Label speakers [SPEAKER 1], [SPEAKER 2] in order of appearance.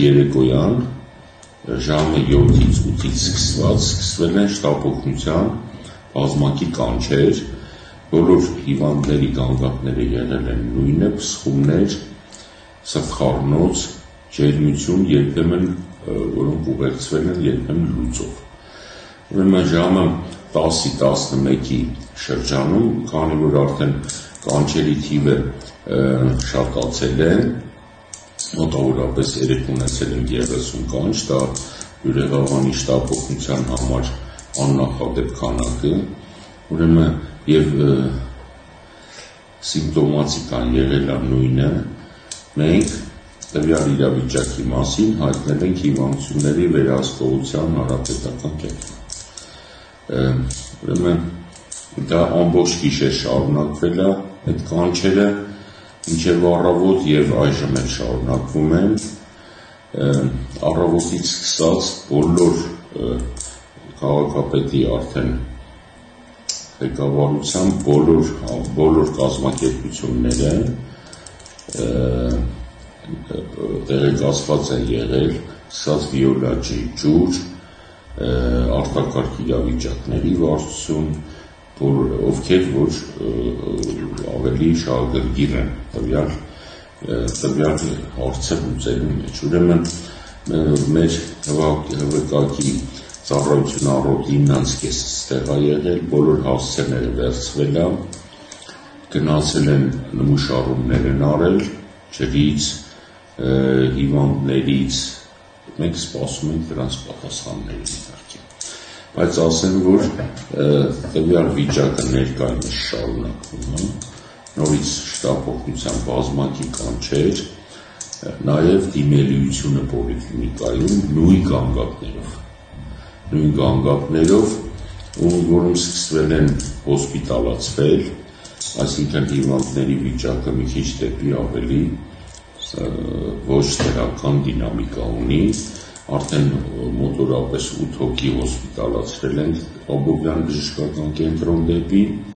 [SPEAKER 1] երեկոյան ժամը 7-ից 8-ից սկսվել են շտապօգնության բազմակի կանչեր, բոլոր հիվանդների գանգատները եղել են նույնը, փսխումներ, սրտխառնոց, ջերմություն, երբեմն որոնք ուղեկցվել են երբեմն լուծով։ Ուրեմն ժամը 10-11-ի շրջանում, քանի որ արդեն կանչերի թիվը շատացել է, մոտավորապես երեք ունեցել ենք 30 կանչ, դա Բյուրեղավանի շտապօգնության համար աննախադեպ քանակը, ուրեմն եւ սիմպտոմատիկան եղել է նույնը, մենք տվյալ իրավիճակի մասին հայտնել ենք հիվանդությունների վերահսկողության հանրապետական կենտրոն։ Ուրեմն դա ամբողջ գիշեր շարունակվել է այդ կանչերը, մինչև առավոտ եւ այժմ էլ շարունակվում են, առավոտից սկսած բոլոր քաղաքապետի արդեն ղեկավարությամբ բոլոր կազմակերպությունները տեղեկացված են եղել, սկսած վիոլաջի ջուր, արտակարգ իրավիճակների վարչություն, ովքեր որ ավելի շահագրգիռ են տվյալ հարցը լուծելու մեջ։ Ուրեմն մեր ՀՎԿ-ի ծառայությունը առօրյա 9:30 ստեղ է եղել, բոլոր հասցեները վերցվել է, գնացել են նմուշառումներ են արել, ջրից, հիվանդներից, մենք սպասում ենք դրանց պատասխանների իհարկե։ Բայց ասեմ, որ տվյալ վիճակը ներկայումս շարունակվում է, նորից շտապօգնության բազմակի կանչեր, նաև դիմելիությունը պոլիկլինիկայում նույն գանգատներով, որոնք սկսվել են հոսպիտալացվել, այսինքն հիվանդների վիճակը մի քիչ դեպի ավելի ոչ դրական դինամիկա ունի, արդեն մոտորապես 8 հոգի հոսպիտալացրել են Աբովյան բժշկական կենտրոն դեպի